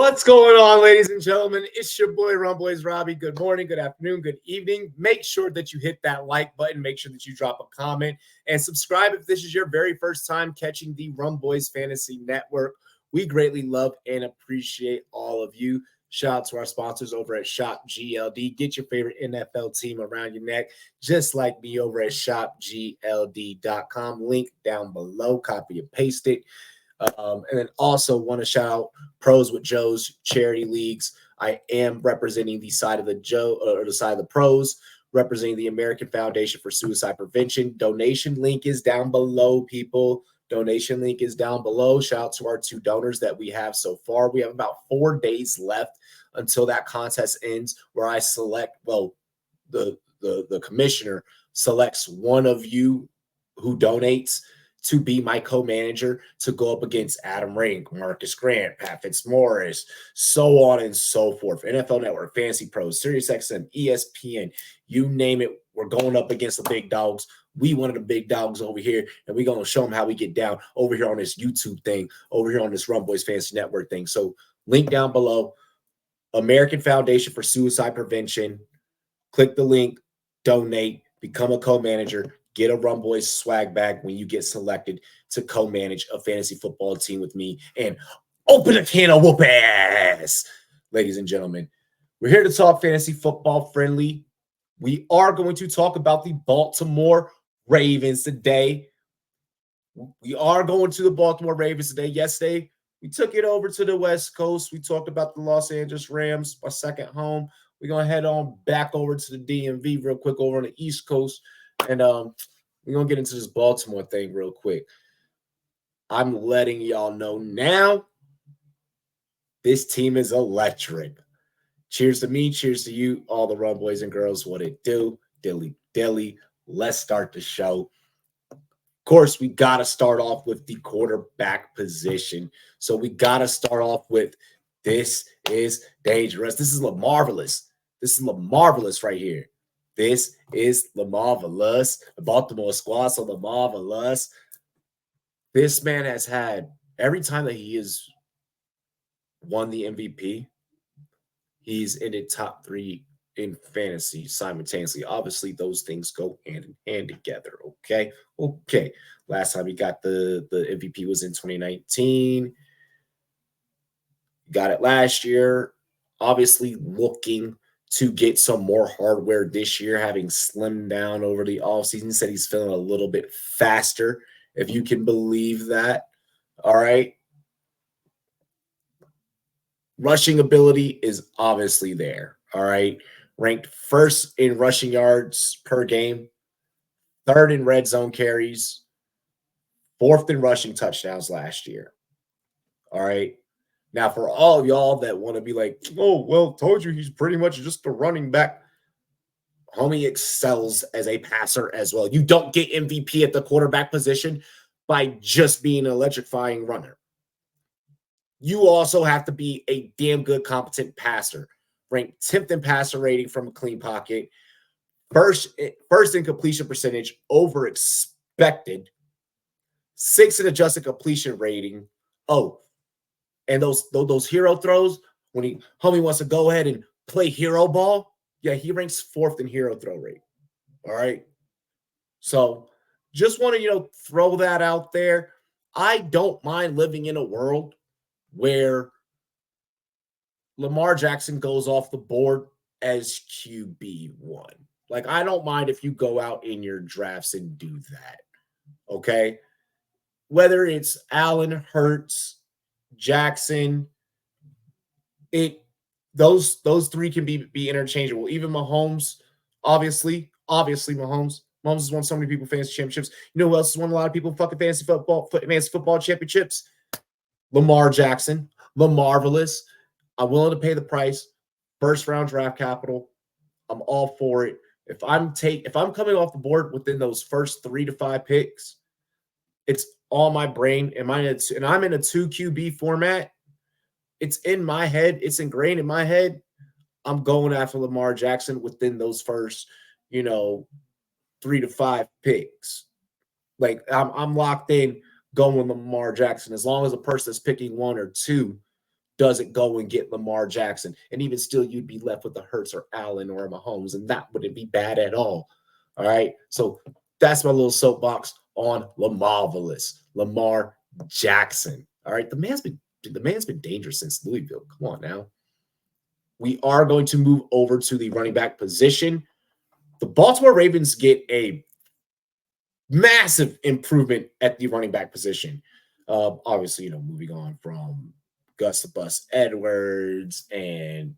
What's going on, ladies and gentlemen? It's your boy RumboyzRobbie. Good morning, good afternoon, good evening. Make sure that you hit that like button. Make sure that you drop a comment and subscribe if this is your very first time catching the Rumboyz Fantasy Network. We greatly love and appreciate all of you. Shout out to our sponsors over at Shop GLD. Get your favorite NFL team around your neck, just like me over at shopgld.com. Link down below. Copy and paste it. And then also want to shout out Pros with Joe's charity leagues. I am representing the side of the pros, representing the American Foundation for Suicide Prevention. Donation link is down below, people. Donation link is down below. Shout out to our 2 donors that we have so far. We have about 4 days left until that contest ends, where I select, the commissioner selects one of you who donates to be my co-manager to go up against Adam Rink, Marcus Grant, Pat Fitzmaurice, so on and so forth. NFL Network, Fantasy Pros, SiriusXM, ESPN, you name it. We're going up against the big dogs. We one of the big dogs over here, and we're going to show them how we get down over here on this YouTube thing, over here on this Rumboyz Fantasy Network thing. So link down below, American Foundation for Suicide Prevention. Click the link, donate, become a co-manager. Get a Rumboyz swag bag when you get selected to co-manage a fantasy football team with me and open a can of whoop ass. Ladies and gentlemen, we're here to talk fantasy football friendly. We are going to talk about the Baltimore Ravens today. We are going to the Baltimore Ravens today. Yesterday, we took it over to the West Coast. We talked about the Los Angeles Rams, our second home. We're going to head on back over to the DMV real quick over on the East Coast. And we're going to get into this Baltimore thing real quick. I'm letting y'all know now, this team is electric. Cheers to me. Cheers to you, all the Rum boys and girls. What it do? Dilly dilly. Let's start the show. Of course, we got to start off with the quarterback position. So we got to start off with this is dangerous. This is LaMarvelous. This is LaMarvelous right here. This is LaMarvelous. The Baltimore squad, so LaMarvelous. This man has had, every time that he has won the MVP, he's in the top 3 in fantasy simultaneously. Obviously, those things go hand in hand together, okay? Okay. Last time he got the MVP was in 2019. Got it last year. Obviously, looking to get some more hardware this year, having slimmed down over the offseason. Said he's feeling a little bit faster, if you can believe that. All right. Rushing ability is obviously there. All right. Ranked first in rushing yards per game, 3rd in red zone carries, 4th in rushing touchdowns last year. All right. Now, for all of y'all that want to be like, oh, well, told you he's pretty much just a running back. Homie excels as a passer as well. You don't get MVP at the quarterback position by just being an electrifying runner. You also have to be a damn good, competent passer. Ranked 10th in passer rating from a clean pocket. First in completion percentage over expected. 6th in adjusted completion rating. Oh, and those hero throws, when homie wants to go ahead and play hero ball, yeah, he ranks 4th in hero throw rate. All right. So just want to, throw that out there. I don't mind living in a world where Lamar Jackson goes off the board as QB1. Like, I don't mind if you go out in your drafts and do that. Okay. Whether it's Allen, Hurts, Jackson, those 3 can be interchangeable. Even Mahomes, obviously Mahomes has won so many people fantasy championships. You know who else has won a lot of people fucking fantasy football championships? Lamar Jackson, LaMarvelous. I'm willing to pay the price. 1st round draft capital. I'm all for it. If I'm coming off the board within those first 3 to 5 picks, it's all my brain. And I'm in a 2 QB format. It's in my head. It's ingrained in my head. I'm going after Lamar Jackson within those first, 3 to 5 picks. Like, I'm locked in going Lamar Jackson. As long as a person is picking 1 or 2, doesn't go and get Lamar Jackson. And even still, you'd be left with a Hurts or Allen or a Mahomes, and that wouldn't be bad at all. All right. So that's my little soapbox on Lamar Jackson. All right. The man's been dangerous since Louisville. Come on now. We are going to move over to the running back position. The Baltimore Ravens get a massive improvement at the running back position. Obviously, moving on from Gus the Bus Edwards and,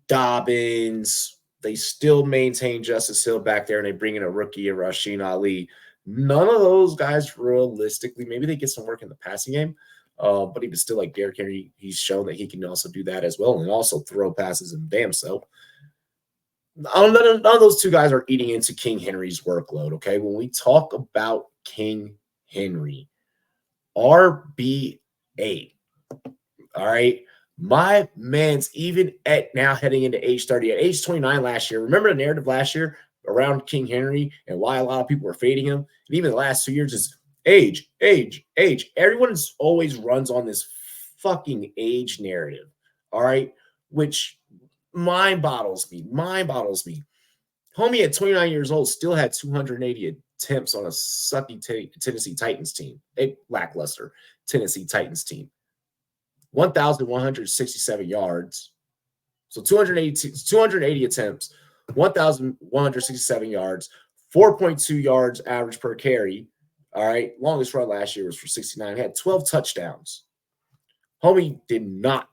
Dobbins. They still maintain Justice Hill back there, and they bring in a rookie, Rasheen Ali. None of those guys realistically, maybe they get some work in the passing game, but even still, like Derrick Henry, he's shown that he can also do that as well and also throw passes and damn self. None of those two guys are eating into King Henry's workload, okay? When we talk about King Henry, RB8, all right? My man's even at now heading into age 30, at age 29 last year. Remember the narrative last year around King Henry and why a lot of people were fading him? And even the last 2 years is age. Everyone always runs on this fucking age narrative, all right? Which mind boggles me. Homie at 29 years old still had 280 attempts on a sucky Tennessee Titans team, a lackluster Tennessee Titans team. 1,167 yards. So 280 attempts, 1,167 yards, 4.2 yards average per carry. All right. Longest run last year was for 69. He had 12 touchdowns. Homie did not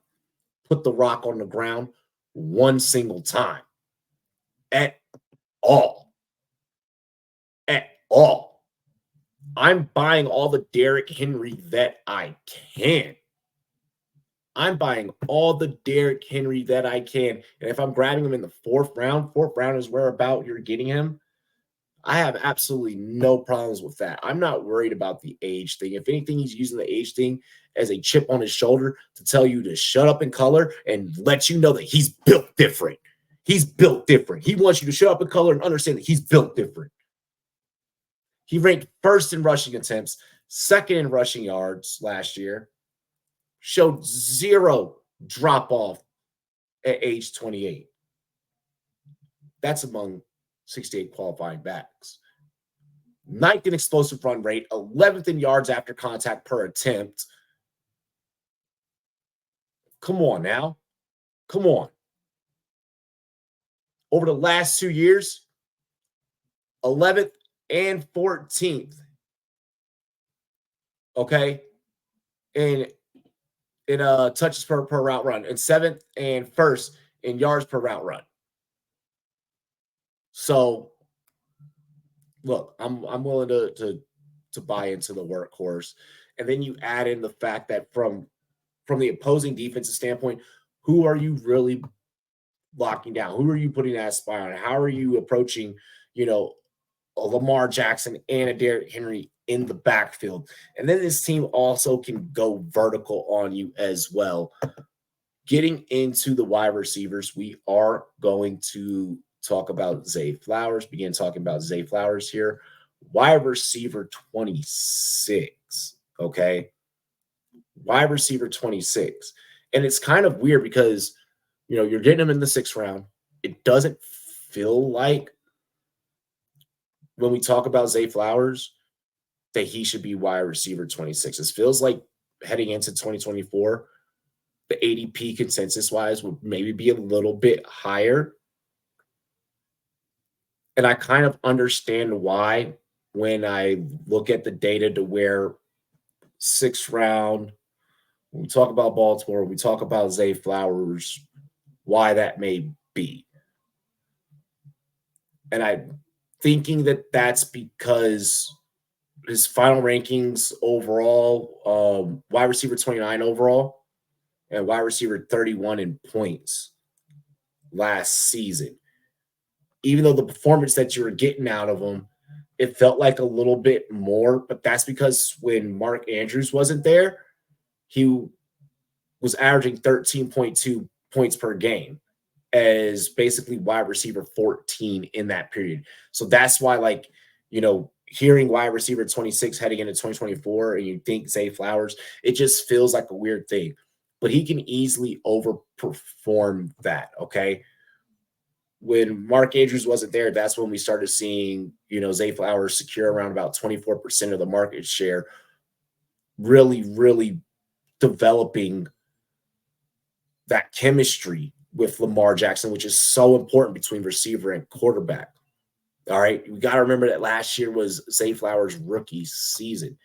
put the rock on the ground one single time at all. I'm buying all the Derrick Henry that I can. And if I'm grabbing him in the fourth round is where about you're getting him, I have absolutely no problems with that. I'm not worried about the age thing. If anything, he's using the age thing as a chip on his shoulder to tell you to shut up in color and let you know that he's built different. He wants you to shut up in color and understand that he's built different. He ranked first in rushing attempts, second in rushing yards last year, showed zero drop-off at age 28. That's among 68 qualifying backs. 9th in explosive run rate, 11th in yards after contact per attempt. Come on now. Come on. Over the last 2 years, 11th and 14th. Okay? And in touches per route run, and 7th and 1st in yards per route run. So, look, I'm willing to buy into the workhorse, and then you add in the fact that from the opposing defensive standpoint, who are you really locking down? Who are you putting that spy on? How are you approaching, a Lamar Jackson and a Derrick Henry in the backfield? And then this team also can go vertical on you as well. Getting into the wide receivers, we are going to talk about Zay Flowers, begin talking about Zay Flowers here. Wide receiver 26, okay? Wide receiver 26. And it's kind of weird because, you're getting him in the 6th round. It doesn't feel like when we talk about Zay Flowers that he should be wide receiver 26. It feels like heading into 2024, the ADP consensus-wise would maybe be a little bit higher. And I kind of understand why when I look at the data to where 6th round, when we talk about Baltimore, we talk about Zay Flowers, why that may be. And I'm thinking that that's because his final rankings overall, wide receiver 29 overall, and wide receiver 31 in points last season. Even though the performance that you were getting out of him, it felt like a little bit more, but that's because when Mark Andrews wasn't there, he was averaging 13.2 points per game as basically wide receiver 14 in that period. So that's why, hearing wide receiver 26 heading into 2024 and you think Zay Flowers, it just feels like a weird thing. But he can easily overperform that, okay? When Mark Andrews wasn't there, that's when we started seeing, Zay Flowers secure around about 24% of the market share, really, really developing that chemistry with Lamar Jackson, which is so important between receiver and quarterback. All right. We got to remember that last year was Zay Flowers' rookie season.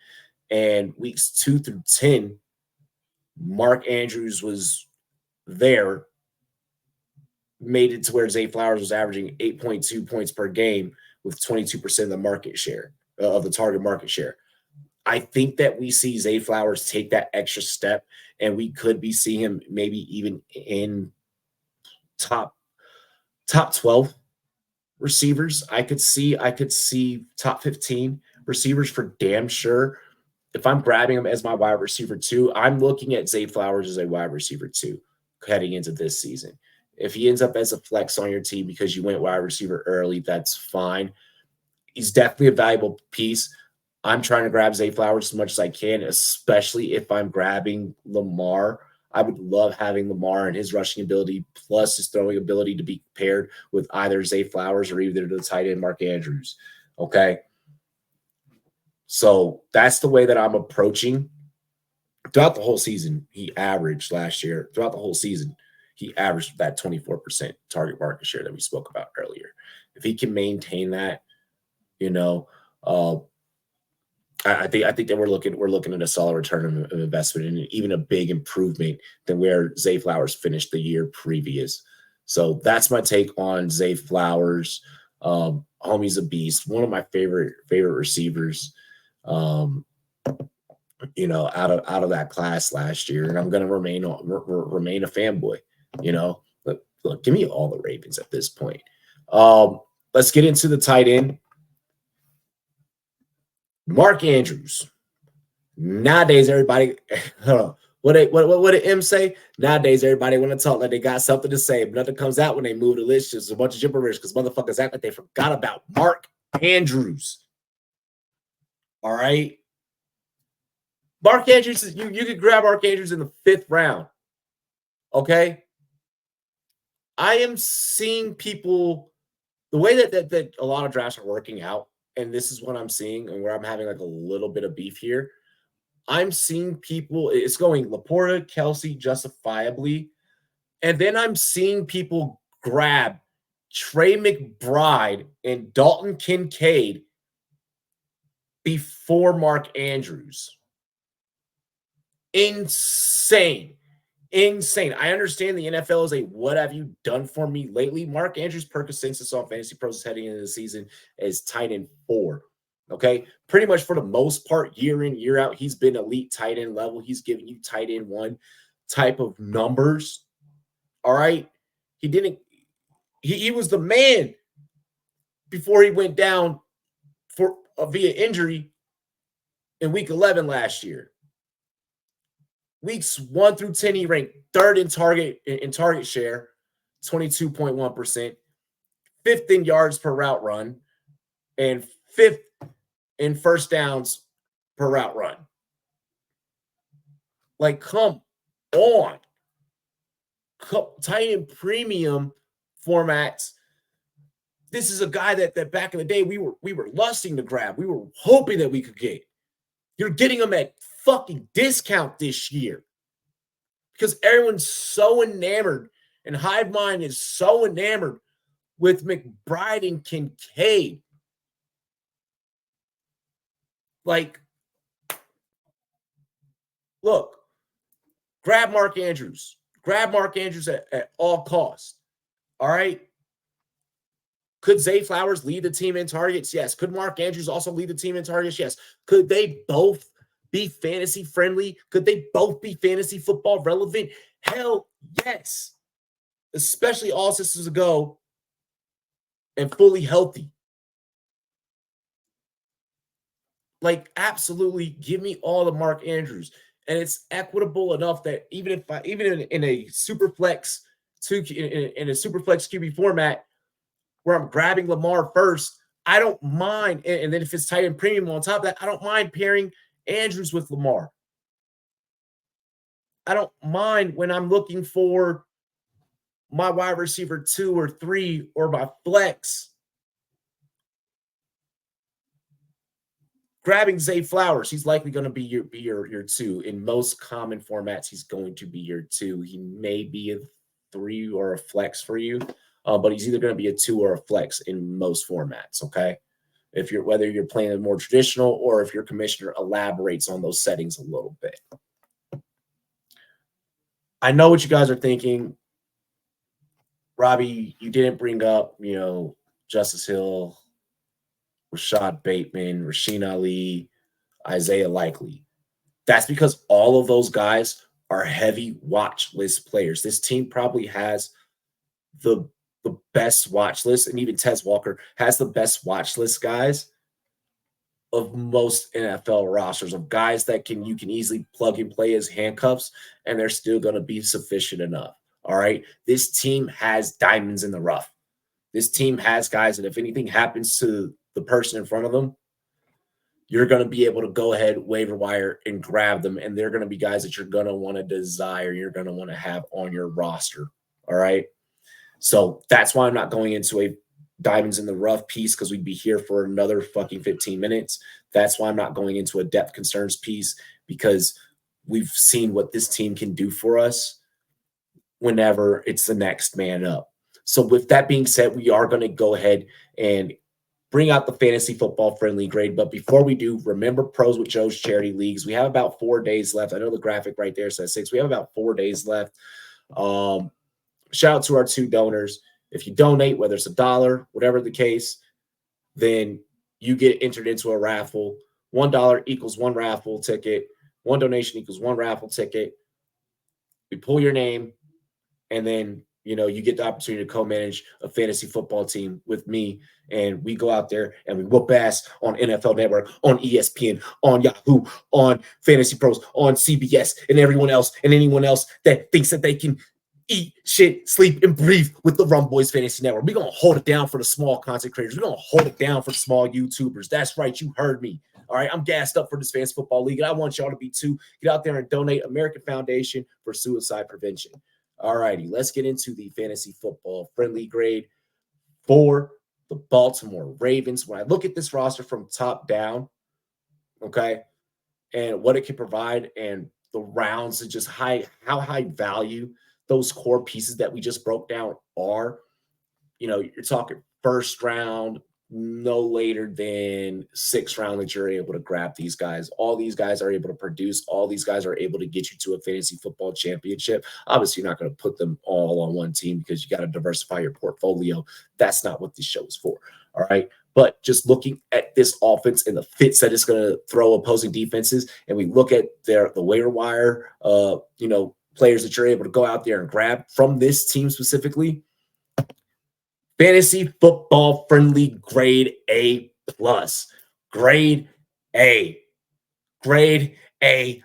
And weeks 2 through 10, Mark Andrews was there, made it to where Zay Flowers was averaging 8.2 points per game with 22% of the market share, of the target market share. I think that we see Zay Flowers take that extra step, and we could be seeing him maybe even in top 12 receivers. I could see top 15 receivers for damn sure. If I'm grabbing him as my wide receiver 2, I'm looking at Zay Flowers as a wide receiver 2 heading into this season. If he ends up as a flex on your team because you went wide receiver early, that's fine. He's definitely a valuable piece. I'm trying to grab Zay Flowers as much as I can, especially if I'm grabbing Lamar. I would love having Lamar and his rushing ability plus his throwing ability to be paired with either Zay Flowers or either the tight end Mark Andrews. Okay. So that's the way that I'm approaching. Throughout the whole season, he averaged last year. Throughout the whole season, he averaged that 24% target market share that we spoke about earlier. If he can maintain that, I think that we're looking at a solid return of investment and even a big improvement than where Zay Flowers finished the year previous. So that's my take on Zay Flowers. Homie's a beast, one of my favorite receivers. Out of that class last year, and I'm going to remain a fanboy. Look, give me all the Ravens at this point. Let's get into the tight end. Mark Andrews. Nowadays, everybody, what did M say? Nowadays, everybody want to talk like they got something to say, but nothing comes out when they move the list. Just a bunch of gibberish because motherfuckers act like they forgot about Mark Andrews. All right. Mark Andrews, you could grab Mark Andrews in the 5th round. Okay. I am seeing people, the way that a lot of drafts are working out, and this is what I'm seeing and where I'm having like a little bit of beef here. I'm seeing people, it's going Laporta, Kelsey, justifiably. And then I'm seeing people grab Trey McBride and Dalton Kincaid before Mark Andrews. Insane. I understand the NFL is a what have you done for me lately. Mark Andrews per consensus on Fantasy Pros heading into the season is tight end 4. Okay. Pretty much for the most part, year in, year out, he's been elite tight end level. He's giving you tight end 1 type of numbers. All right. He was the man before he went down for via injury in week 11 last year. Weeks 1 through 10, he ranked 3rd in target share, 22.1%, 5th in yards per route run, and 5th in first downs per route run. Like, come on. Tight end premium formats. This is a guy that back in the day we were lusting to grab. We were hoping that we could get. You're getting him at fucking discount this year because everyone's so enamored and Hive Mind is so enamored with McBride and Kincaid. Like, look, grab Mark Andrews. Grab Mark Andrews at all costs. All right. Could Zay Flowers lead the team in targets? Yes. Could Mark Andrews also lead the team in targets? Yes. Could they both be fantasy friendly? Could they both be fantasy football relevant? Hell yes. Especially all systems go and fully healthy. Like, absolutely give me all the Mark Andrews. And it's equitable enough that even in a super flex in a super flex QB format where I'm grabbing Lamar first, I don't mind. And then if it's tight end premium on top of that, I don't mind pairing Andrews with Lamar. I don't mind when I'm looking for my wide receiver 2 or 3 or my flex, grabbing Zay Flowers. He's likely going to be your 2 in most common formats. He's going to be your 2. He may be a 3 or a flex for you, but he's either going to be a 2 or a flex in most formats. Okay, whether you're playing more traditional or if your commissioner elaborates on those settings a little bit. I know what you guys are thinking. Robbie, you didn't bring up, Justice Hill, Rashad Bateman, Rasheen Ali, Isaiah Likely. That's because all of those guys are heavy watch list players. This team probably has the best watch list, and even Tez Walker has the best watch list guys of most NFL rosters, of guys that you can easily plug and play as handcuffs, and they're still going to be sufficient enough. All right. This team has diamonds in the rough. This team has guys that if anything happens to the person in front of them, you're going to be able to go ahead, waiver wire, and grab them. And they're going to be guys that you're going to want to desire, you're going to want to have on your roster. All right. So that's why I'm not going into a diamonds in the rough piece, because we'd be here for another fucking 15 minutes. That's why I'm not going into a depth concerns piece, because we've seen what this team can do for us whenever it's the next man up. So with that being said, we are going to go ahead and bring out the fantasy football friendly grade. But before we do, remember Pros with Joe's charity leagues. We have about 4 days left. I know the graphic right there says 6. We have about 4 days left. Shout out to our 2 donors. If you donate, whether it's $1, whatever the case, then you get entered into a raffle. $1 equals 1 raffle ticket. 1 donation equals 1 raffle ticket. We pull your name, and then you get the opportunity to co-manage a fantasy football team with me, and we go out there and we whoop ass on NFL Network, on ESPN, on Yahoo, on Fantasy Pros, on CBS, and everyone else and anyone else that thinks that they can eat, shit, sleep, and breathe with the Rumboyz Fantasy Network. We're going to hold it down for the small content creators. We're going to hold it down for the small YouTubers. That's right. You heard me. All right. I'm gassed up for this fantasy football league, and I want y'all to be too. Get out there and donate. American Foundation for Suicide Prevention. All righty. Let's get into the fantasy football friendly grade for the Baltimore Ravens. When I look at this roster from top down, okay, and what it can provide, and the rounds, and just how high value those core pieces that we just broke down are, you're talking first round, no later than 6th round that you're able to grab these guys. All these guys are able to produce. All these guys are able to get you to a fantasy football championship. Obviously, you're not going to put them all on one team, because you got to diversify your portfolio. That's not what this show is for. All right. But just looking at this offense and the fits that it's going to throw opposing defenses, and we look at the waiver wire, players that you're able to go out there and grab from this team specifically, fantasy football friendly grade A+. Grade A. Grade A+.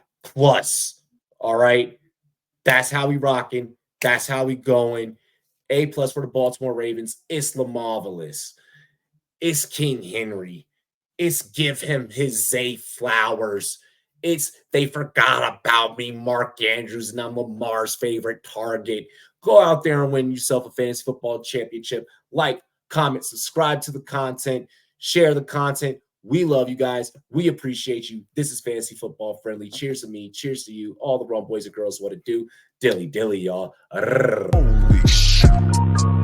All right. That's how we rocking. That's how we going. A+ for the Baltimore Ravens. It's Lamarvelous. It's King Henry. It's give him his Zay Flowers. It's they forgot about me, Mark Andrews, and I'm Lamar's favorite target. Go out there and win yourself a fantasy football championship. Like, comment, subscribe to the content, share the content. We love you guys. We appreciate you. This is Fantasy Football Friendly. Cheers to me. Cheers to you. All the Rumboyz and girls, what it do. Dilly, dilly, y'all. Holy shit.